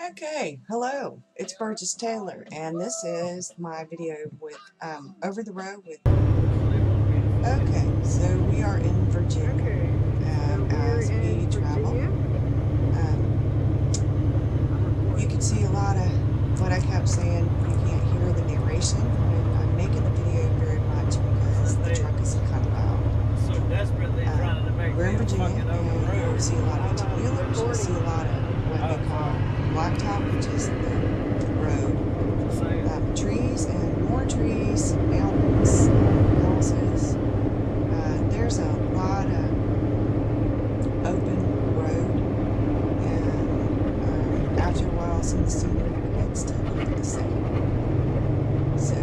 Okay, hello, it's Burgess Taylor, and this is my video with Over the Road with. Okay, so we are in Virginia as we travel. You can see a lot of what I kept saying. You can't hear the narration when I'm making the video very much because the truck is kind of loud. We're in Virginia, and you'll see a lot of 18-wheelers. You'll see a lot of what they call blacktop, which is the road. Trees and more trees, mountains, houses. There's a lot of open road, and after a while, some of the scenery begins to look the same. So,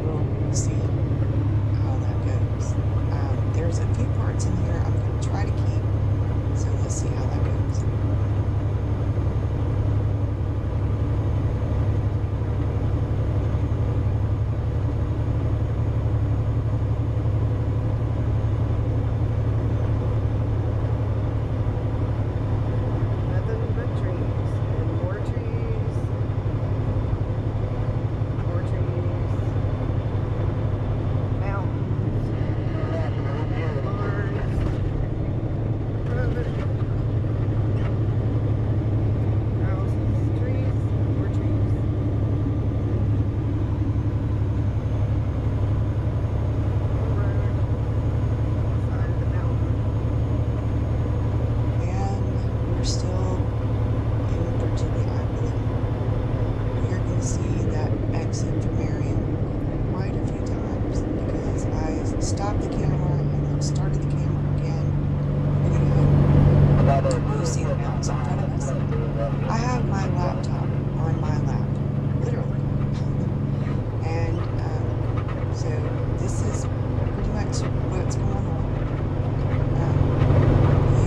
we'll see how that goes. There's a few parts in here I'm going to try to keep, so let's see how that goes. Stopped the camera and then started the camera again. You see the mountains in front of us. I have my laptop on my lap, literally. And so this is pretty much what's going on.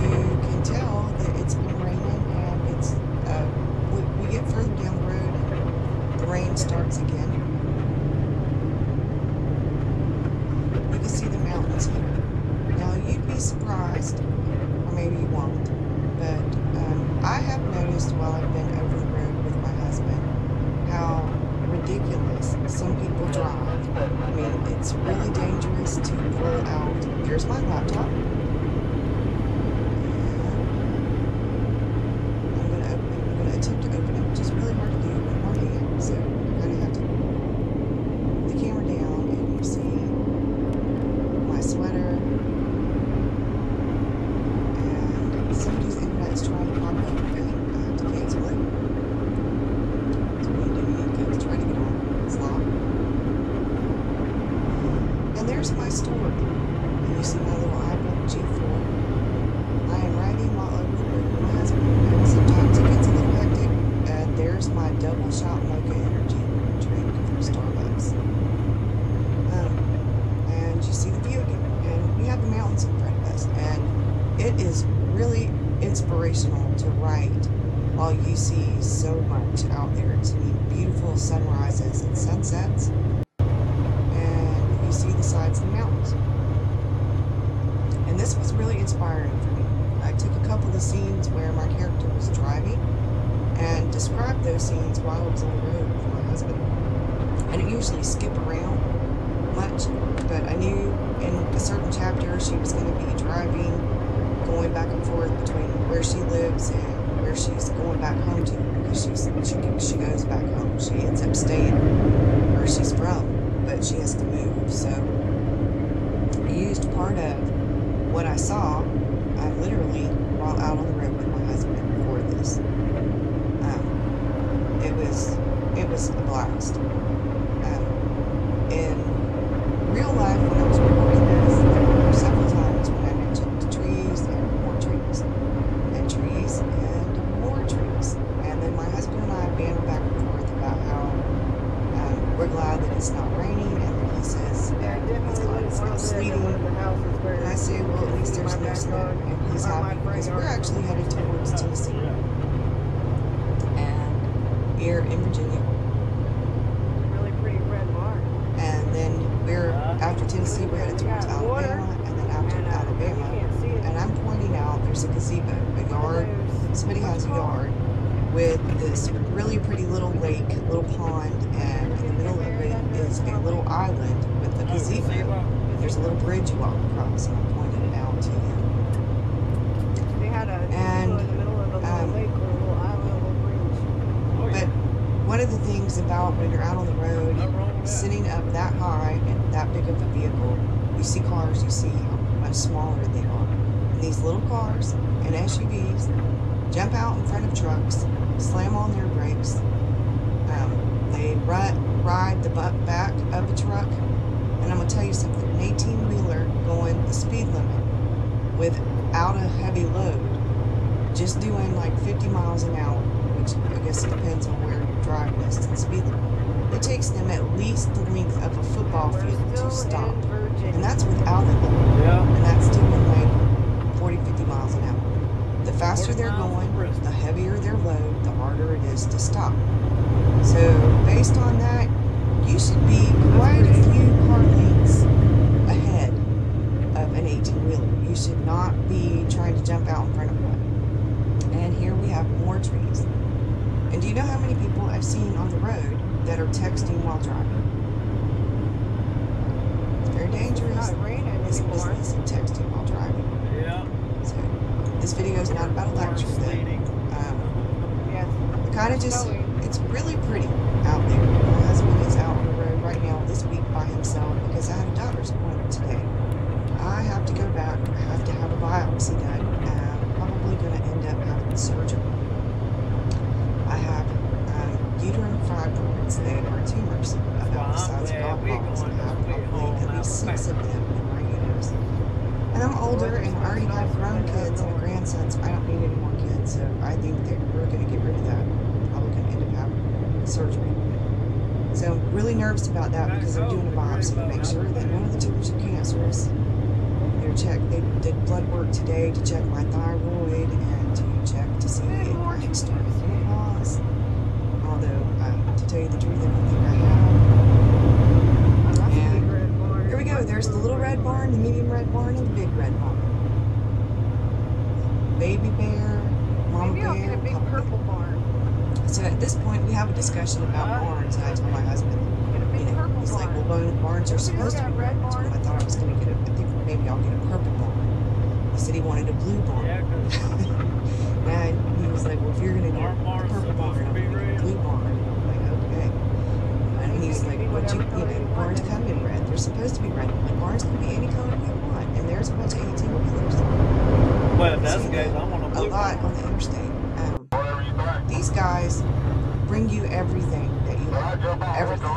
You can tell that it's been raining, and it's we get further down the road and the rain starts again. You can see the mountains here. Now you'd be surprised, or maybe you won't, but I have noticed while I've been over the road with my husband how ridiculous some people drive. I mean, it's really dangerous to pull out. Here's my laptop. I'm going to attempt to open it, which is really hard to do with one hand, so you kind of have to put the camera down, and you see my sweater, and somebody's internet is trying to pop up, and I have to cancel it. So what I'm doing is try to get on. It's locked. And there's my store, and you see my little iBook G4. I am riding while over the road with my husband, and sometimes it gets a little hectic. There's my double shot mocha energy drink from Starbucks. And you see the view again, and we have the mountains in front of us, and it is really inspirational to write while you see so much out there. To me, beautiful sunrises and sunsets, and you see the sides of the mountains. And this was really inspiring for me. I took a couple of the scenes where my character was driving and described those scenes while I was on the road with my husband. I didn't usually skip around much, but I knew in a certain chapter she was going to be driving, going back and forth between where she lives and where she's going back home to, because she goes back home. She ends up staying where she's from, but she has to move. So I used part of what I saw, literally, while out on the road with my husband for this. It was a blast. In real life, when I was recording this, there were several times when I mentioned trees and more trees, and trees and more trees. And then my husband and I banter back and forth about how we're glad that it's not raining, and then he says he's glad it's not sleeting. And I say, well, at least there's no snow. And he's happy because we're actually headed towards Tennessee. And here in Virginia. After Tennessee, we're headed towards Alabama, and then after Alabama, and I'm pointing out there's a gazebo, a yard somebody has a yard with this really pretty little lake, little pond, and in the middle of it is a little island with a gazebo. There's a little bridge you walk across, and I pointed it out to him. They had a gazebo in the middle of a little lake or a little island, a little bridge. But one of the things about when you're out on the road, sitting up that high and that big of a vehicle, you see cars, you see how much smaller they are. And these little cars and SUVs jump out in front of trucks, slam on their brakes. They ride the back of a truck. And I'm going to tell you something, an 18-wheeler going the speed limit without a heavy load, just doing like 50 miles an hour, which I guess it depends on where your driving distance speed limit. It takes them at least the length of a football field to stop. And that's without a load. Yeah. And that's doing like 40, 50 miles an hour. The faster they're going, the heavier their load, the harder it is to stop. So based on that, you should be quite a few car lengths ahead of an 18-wheeler. You should not be trying to jump out in front of one. And here we have more trees. And do you know how many people I've seen on the road that are texting while driving? It's very dangerous. It's not raining This anymore. business of texting while driving. Yeah. So this video is not about a lecture though. Yes. It kind of just, Snowing. it's really pretty out there. My husband is out on the road right now this week by himself because I had a doctor's appointment today. I have to go back. I have to have a biopsy done. I'm probably going to end up having surgery. I have uterine fibroids. They are tumors about the size of golf balls. I have probably at least 6 of them in my uterus. And I'm older and I already have grown kids and a grandson, so I don't need any more kids. So I think that we're going to get rid of that. I'm probably going to end up having surgery. So I'm really nervous about that because they're doing a biopsy to make sure that none of the tumors are cancerous. They did blood work today to check my thyroid and to check to see if I had started menopause. Although, to tell you the truth, I don't think I have. And here we go. There's the little red barn, the medium red barn, and the big red barn. Baby bear, mama Maybe I'll bear, get a big papa bear. purple barn. So at this point, we have a discussion about barns, and I told my husband, Get a big you know, purple he's like, barn. well, barns are supposed to be red. I told him I thought I was going to get I think maybe I'll get a purple barn. He said he wanted a blue barn. Yeah, 'cause And he was like, well, if you're going to get our a barn's purple barn, supposed to I'm be going to get a red. blue barn. And I'm like, okay. And he's like, well, barns come in red. They're supposed to be red. Like, barns can be any color you want. And there's a bunch of 18-wheelers. well, if that's the case, I want a A blue lot one. on the interstate. These guys bring you everything that you want. Everything.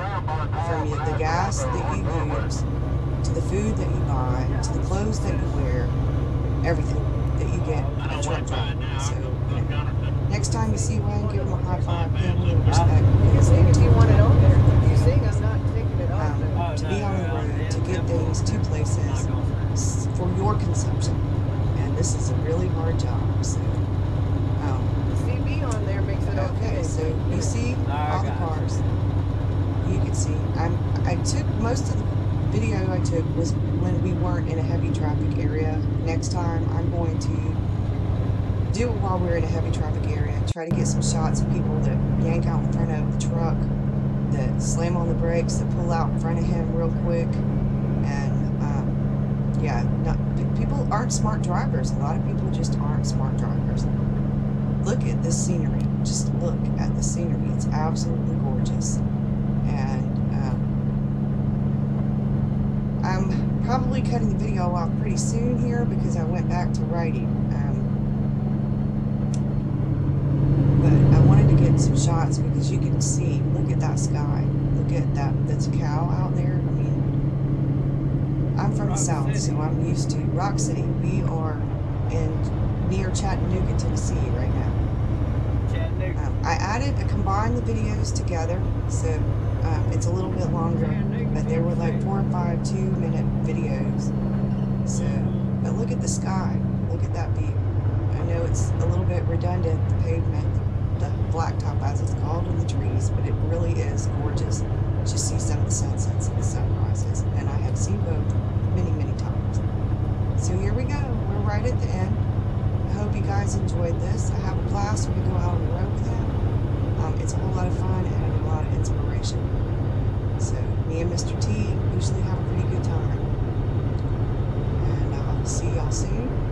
From the gas that you use, to the food that you buy, to the clothes that you wear, everything that you get in a truck driver. So, you know, next time you see one, give them a high five, pay them a little respect. Because they If you take want it time on there. If you sing, I'm not taking it off there. to be on the road, to get things to places for your consumption. And this is a really hard job. So, The CB on there makes it okay, so you see all the cars. You can see. I took most of the video I took was when we weren't in a heavy traffic area. Next time I'm going to do it while we're in a heavy traffic area. Try to get some shots of people that yank out in front of the truck, that slam on the brakes, that pull out in front of him real quick. And yeah, people aren't smart drivers. A lot of people just aren't smart drivers. Look at this scenery. Just look at the scenery. It's absolutely gorgeous. And I'm probably cutting the video off pretty soon here because I went back to writing. But I wanted to get some shots because you can see, look at that sky. Look at that, that's a cow out there. I mean, I'm from the South, so I'm used to Rock City. We are near Chattanooga, Tennessee right now. Chattanooga. I combined the videos together, so it's a little bit longer, but they were like 4 or 5 2-minute videos. So, but look at the sky, look at that view. I know it's a little bit redundant, the pavement, the blacktop as it's called, and the trees, but it really is gorgeous to see some of the sunsets and the sunrises, and I have seen both many, many times. So here we go, we're right at the end. I hope you guys enjoyed this. I have a blast when we go out on the road with him. It's a whole lot of fun and a lot of inspiration. So me and Mr. T usually have a pretty good time. And I'll see y'all soon.